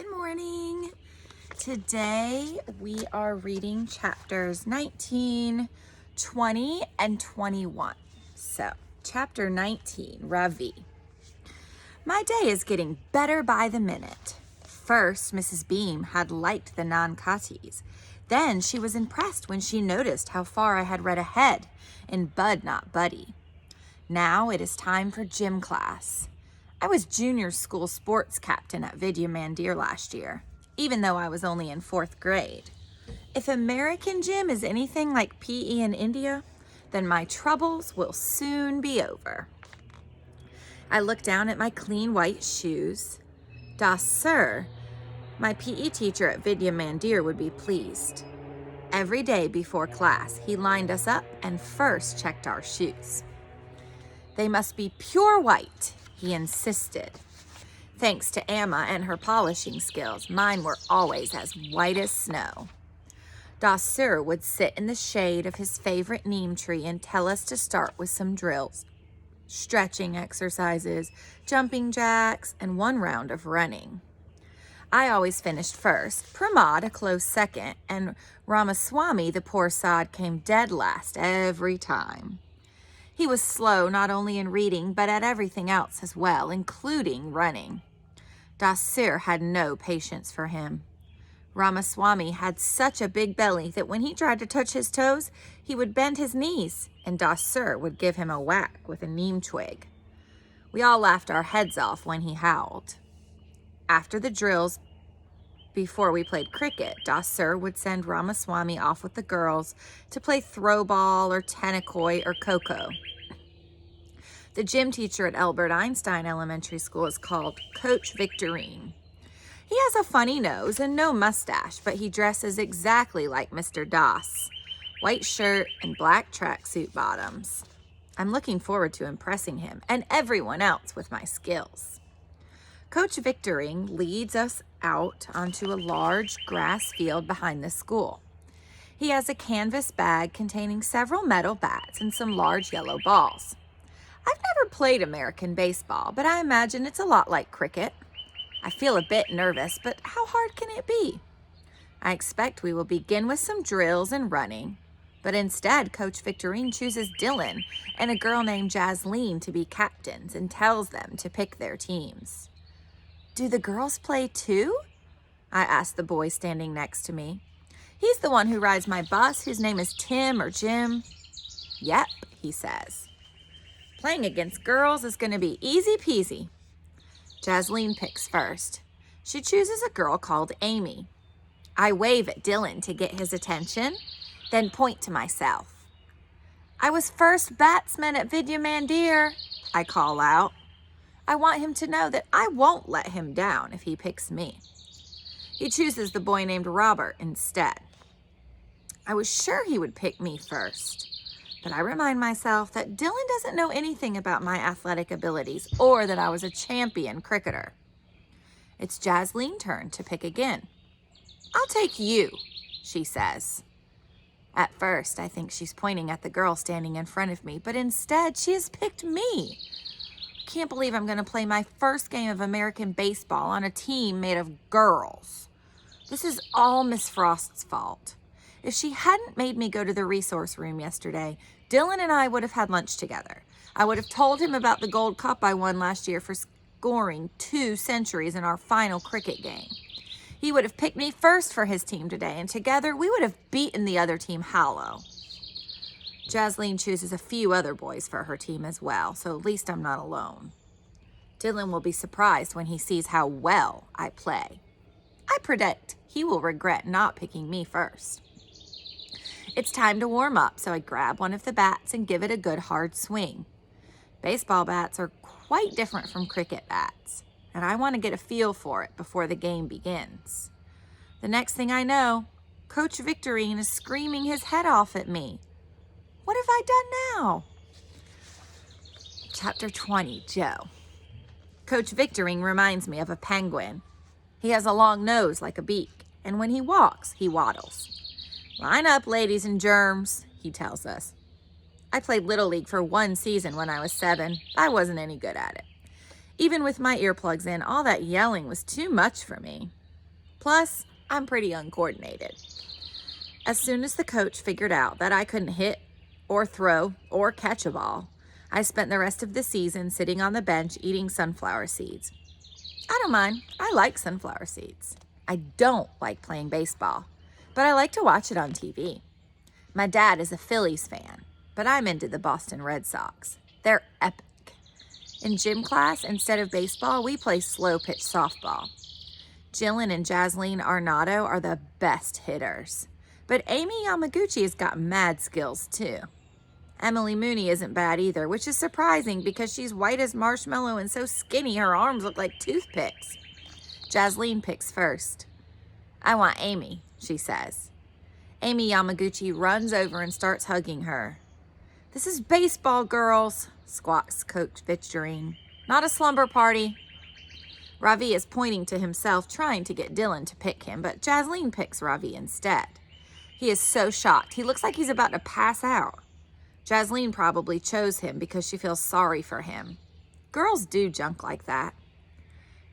Good morning. Today we are reading chapters 19, 20, and 21. So, chapter 19, Ravi. My day is getting better by the minute. First, Mrs. Beam had liked the non-Katis. Then she was impressed when she noticed how far I had read ahead in Bud Not Buddy. Now it is time for gym class. I was junior school sports captain at Vidya Mandir last year, even though I was only in 4th grade. If American gym is anything like PE in India, then my troubles will soon be over. I looked down at my clean white shoes. Das Sir, my PE teacher at Vidya Mandir, would be pleased. Every day before class, he lined us up and first checked our shoes. They must be pure white, he insisted. Thanks to Amma and her polishing skills, mine were always as white as snow. Das Sir would sit in the shade of his favorite neem tree and tell us to start with some drills, stretching exercises, jumping jacks, and 1 round of running. I always finished first, Pramod a close second, and Ramaswamy, the poor sod, came dead last every time. He was slow not only in reading, but at everything else as well, including running. Das Sir had no patience for him. Ramaswamy had such a big belly that when he tried to touch his toes, he would bend his knees, and Das Sir would give him a whack with a neem twig. We all laughed our heads off when he howled. After the drills, before we played cricket, Das Sir would send Ramaswamy off with the girls to play throw ball or tennis-coy or coco. The gym teacher at Albert Einstein Elementary School is called Coach Victorine. He has a funny nose and no mustache, but he dresses exactly like Mr. Das. White shirt and black tracksuit bottoms. I'm looking forward to impressing him and everyone else with my skills. Coach Victorine leads us out onto a large grass field behind the school. He has a canvas bag containing several metal bats and some large yellow balls. I've never played American baseball, but I imagine it's a lot like cricket. I feel a bit nervous, but how hard can it be? I expect we will begin with some drills and running, but instead Coach Victorine chooses Dylan and a girl named Jasleen to be captains and tells them to pick their teams. Do the girls play too? I asked the boy standing next to me. He's the one who rides my bus, whose name is Tim or Jim. Yep, he says. Playing against girls is going to be easy peasy. Jasleen picks first. She chooses a girl called Amy. I wave at Dylan to get his attention, then point to myself. I was first batsman at Vidya Mandir, I call out. I want him to know that I won't let him down if he picks me. He chooses the boy named Robert instead. I was sure he would pick me first, but I remind myself that Dylan doesn't know anything about my athletic abilities or that I was a champion cricketer. It's Jasleen's turn to pick again. I'll take you, she says. At first, I think she's pointing at the girl standing in front of me, but instead she has picked me. I can't believe I'm going to play my first game of American baseball on a team made of girls. This is all Miss Frost's fault. If she hadn't made me go to the resource room yesterday, Dylan and I would have had lunch together. I would have told him about the gold cup I won last year for scoring 2 centuries in our final cricket game. He would have picked me first for his team today, and together we would have beaten the other team hollow. Jasleen chooses a few other boys for her team as well, so at least I'm not alone. Dylan will be surprised when he sees how well I play. I predict he will regret not picking me first. It's time to warm up, so I grab one of the bats and give it a good hard swing. Baseball bats are quite different from cricket bats, and I want to get a feel for it before the game begins. The next thing I know, Coach Victorine is screaming his head off at me. What have I done now? Chapter 20, Joe. Coach Victorine reminds me of a penguin. He has a long nose like a beak, and when he walks, he waddles. Line up, ladies and germs, he tells us. I played Little League for 1 season when I was 7. I wasn't any good at it. Even with my earplugs in, all that yelling was too much for me. Plus, I'm pretty uncoordinated. As soon as the coach figured out that I couldn't hit or throw or catch a ball, I spent the rest of the season sitting on the bench eating sunflower seeds. I don't mind. I like sunflower seeds. I don't like playing baseball, but I like to watch it on TV. My dad is a Phillies fan, but I'm into the Boston Red Sox. They're epic. In gym class, instead of baseball, we play slow pitch softball. Jillian and Jasleen Arnado are the best hitters, but Amy Yamaguchi has got mad skills too. Emily Mooney isn't bad either, which is surprising because she's white as marshmallow and so skinny her arms look like toothpicks. Jasleen picks first. I want Amy, she says. Amy Yamaguchi runs over and starts hugging her. This is baseball, girls, squawks Coach Victorine. Not a slumber party. Ravi is pointing to himself, trying to get Dylan to pick him, but Jasleen picks Ravi instead. He is so shocked. He looks like he's about to pass out. Jasleen probably chose him because she feels sorry for him. Girls do junk like that.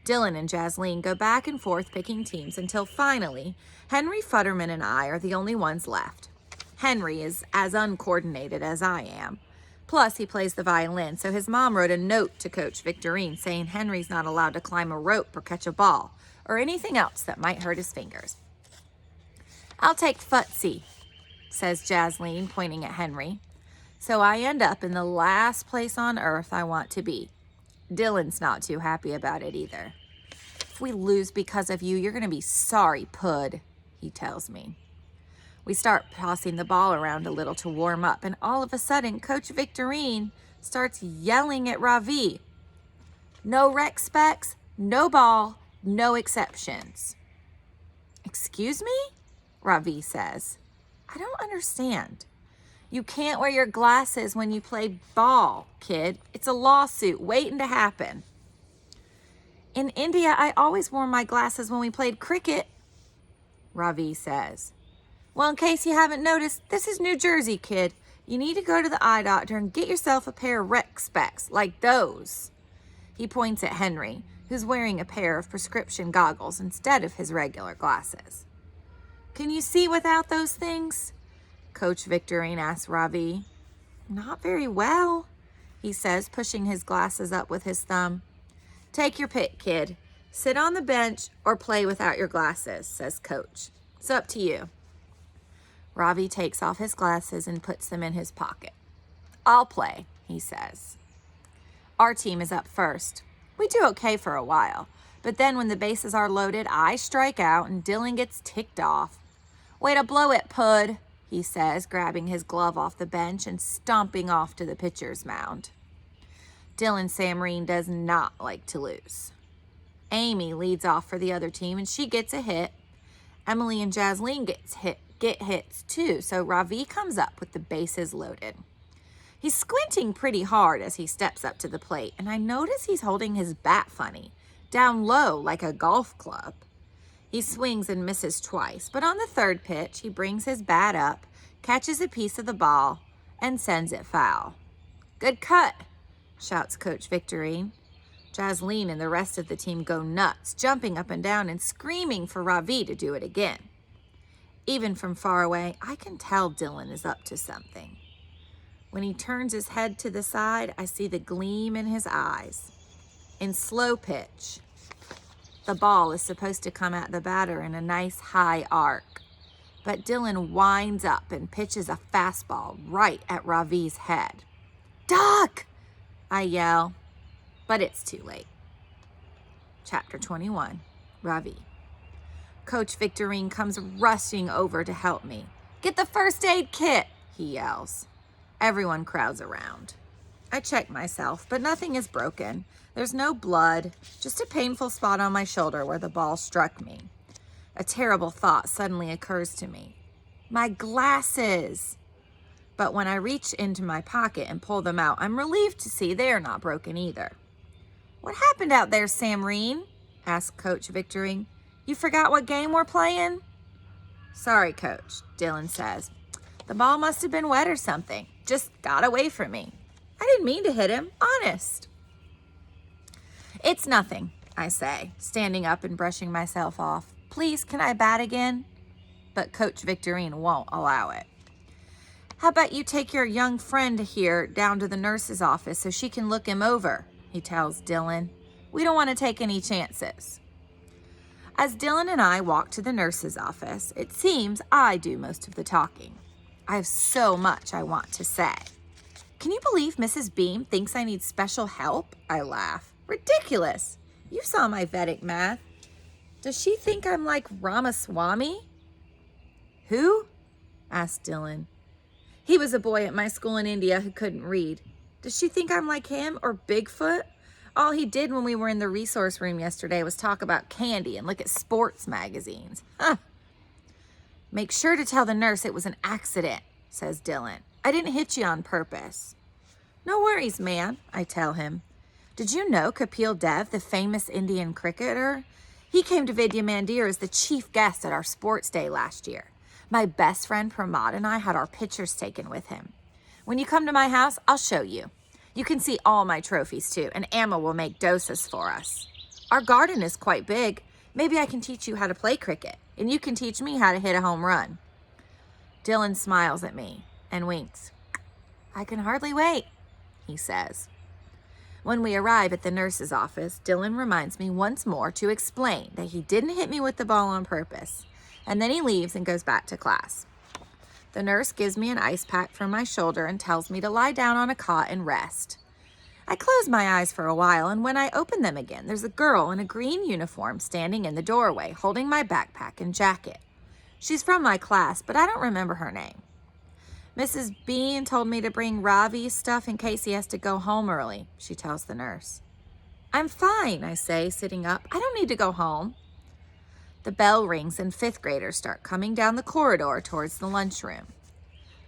Dylan and Jasleen go back and forth picking teams until finally, Henry Futterman and I are the only ones left. Henry is as uncoordinated as I am. Plus, he plays the violin, so his mom wrote a note to Coach Victorine saying Henry's not allowed to climb a rope or catch a ball or anything else that might hurt his fingers. I'll take footsie, says Jasleen, pointing at Henry. So I end up in the last place on earth I want to be. Dylan's not too happy about it either. If we lose because of you, you're going to be sorry, Pud, he tells me. We start tossing the ball around a little to warm up, and all of a sudden, Coach Victorine starts yelling at Ravi. No rec specs, no ball, no exceptions. Excuse me? Ravi says. I don't understand. You can't wear your glasses when you play ball, kid. It's a lawsuit waiting to happen. In India, I always wore my glasses when we played cricket, Ravi says. Well, in case you haven't noticed, this is New Jersey, kid. You need to go to the eye doctor and get yourself a pair of rec specs like those. He points at Henry, who's wearing a pair of prescription goggles instead of his regular glasses. Can you see without those things? Coach Victorine asks Ravi. Not very well, he says, pushing his glasses up with his thumb. Take your pick, kid. Sit on the bench or play without your glasses, says Coach. It's up to you. Ravi takes off his glasses and puts them in his pocket. I'll play, he says. Our team is up first. We do okay for a while, but then when the bases are loaded, I strike out and Dylan gets ticked off. Way to blow it, Pud, he says, grabbing his glove off the bench and stomping off to the pitcher's mound. Dylan Samreen does not like to lose. Amy leads off for the other team and she gets a hit. Emily and Jasleen get hits too, so Ravi comes up with the bases loaded. He's squinting pretty hard as he steps up to the plate, and I notice he's holding his bat funny, down low like a golf club. He swings and misses twice, but on the third pitch, he brings his bat up, catches a piece of the ball, and sends it foul. Good cut, shouts Coach Victorine. Jasleen and the rest of the team go nuts, jumping up and down and screaming for Ravi to do it again. Even from far away, I can tell Dylan is up to something. When he turns his head to the side, I see the gleam in his eyes. In slow pitch, the ball is supposed to come at the batter in a nice high arc, but Dylan winds up and pitches a fastball right at Ravi's head. Duck! I yell, but it's too late. Chapter 21, Ravi. Coach Victorine comes rushing over to help me. Get the first aid kit, he yells. Everyone crowds around. I check myself, but nothing is broken. There's no blood, just a painful spot on my shoulder where the ball struck me. A terrible thought suddenly occurs to me. My glasses! But when I reach into my pocket and pull them out, I'm relieved to see they are not broken either. What happened out there, Samreen? Asked Coach Victorine. You forgot what game we're playing? Sorry, Coach, Dylan says. The ball must have been wet or something. Just got away from me. I didn't mean to hit him, honest. It's nothing, I say, standing up and brushing myself off. Please, can I bat again? But Coach Victorine won't allow it. How about you take your young friend here down to the nurse's office so she can look him over, he tells Dylan. We don't want to take any chances. As Dylan and I walk to the nurse's office, it seems I do most of the talking. I have so much I want to say. Can you believe Mrs. Beam thinks I need special help? I laugh. Ridiculous. You saw my Vedic math. Does she think I'm like Ramaswamy? Who? Asked Dylan. He was a boy at my school in India who couldn't read. Does she think I'm like him or Bigfoot? All he did when we were in the resource room yesterday was talk about candy and look at sports magazines. Huh. Make sure to tell the nurse it was an accident, says Dylan. I didn't hit you on purpose. No worries, man, I tell him. Did you know Kapil Dev, the famous Indian cricketer? He came to Vidya Mandir as the chief guest at our sports day last year. My best friend Pramod and I had our pictures taken with him. When you come to my house, I'll show you. You can see all my trophies too, and Amma will make dosas for us. Our garden is quite big. Maybe I can teach you how to play cricket, and you can teach me how to hit a home run. Dylan smiles at me and winks. I can hardly wait, he says. When we arrive at the nurse's office, Dylan reminds me once more to explain that he didn't hit me with the ball on purpose, and then he leaves and goes back to class. The nurse gives me an ice pack from my shoulder and tells me to lie down on a cot and rest. I close my eyes for a while, and when I open them again, there's a girl in a green uniform standing in the doorway, holding my backpack and jacket. She's from my class, but I don't remember her name. Mrs. Bean told me to bring Ravi's stuff in case he has to go home early, she tells the nurse. I'm fine, I say, sitting up. I don't need to go home. The bell rings and fifth graders start coming down the corridor towards the lunchroom.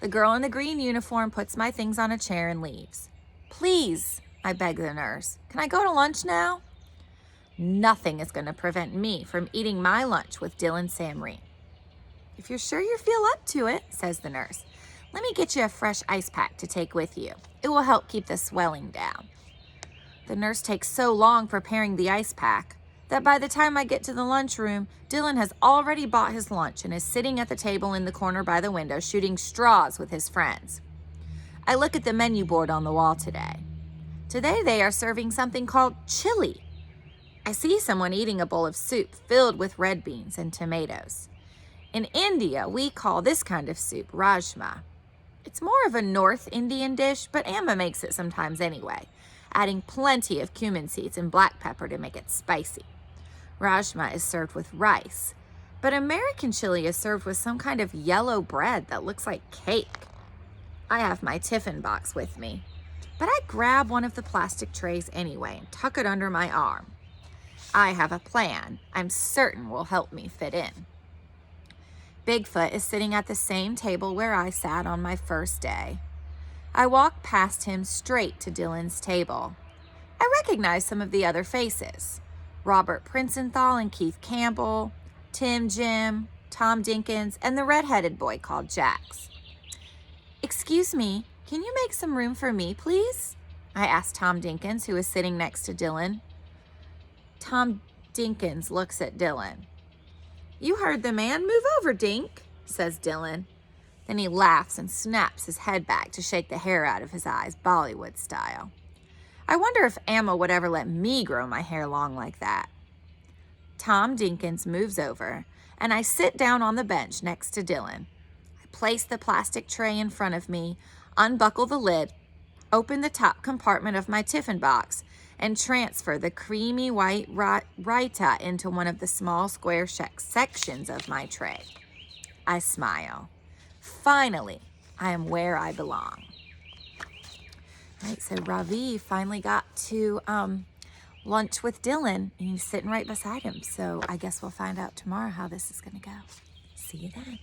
The girl in the green uniform puts my things on a chair and leaves. Please, I beg the nurse, can I go to lunch now? Nothing is going to prevent me from eating my lunch with Dylan Samreen. If you're sure you feel up to it, says the nurse, let me get you a fresh ice pack to take with you. It will help keep the swelling down. The nurse takes so long preparing the ice pack that by the time I get to the lunchroom, Dylan has already bought his lunch and is sitting at the table in the corner by the window shooting straws with his friends. I look at the menu board on the wall today. Today they are serving something called chili. I see someone eating a bowl of soup filled with red beans and tomatoes. In India, we call this kind of soup rajma. It's more of a North Indian dish, but Amma makes it sometimes anyway, adding plenty of cumin seeds and black pepper to make it spicy. Rajma is served with rice, but American chili is served with some kind of yellow bread that looks like cake. I have my tiffin box with me, but I grab one of the plastic trays anyway and tuck it under my arm. I have a plan I'm certain will help me fit in. Bigfoot is sitting at the same table where I sat on my first day. I walk past him straight to Dylan's table. I recognize some of the other faces. Robert Princenthal and Keith Campbell, Tim Jim, Tom Dinkins, and the red-headed boy called Jax. Excuse me, can you make some room for me, please? I asked Tom Dinkins, who was sitting next to Dylan. Tom Dinkins looks at Dylan. You heard the man. Move over, Dink, says Dylan. Then he laughs and snaps his head back to shake the hair out of his eyes, Bollywood style. I wonder if Amma would ever let me grow my hair long like that. Tom Dinkins moves over, and I sit down on the bench next to Dylan. I place the plastic tray in front of me, unbuckle the lid, open the top compartment of my tiffin box, and transfer the creamy white raita into one of the small square sections of my tray. I smile. Finally, I am where I belong. All right, so Ravi finally got to lunch with Dylan, and he's sitting right beside him. So I guess we'll find out tomorrow how this is going to go. See you then.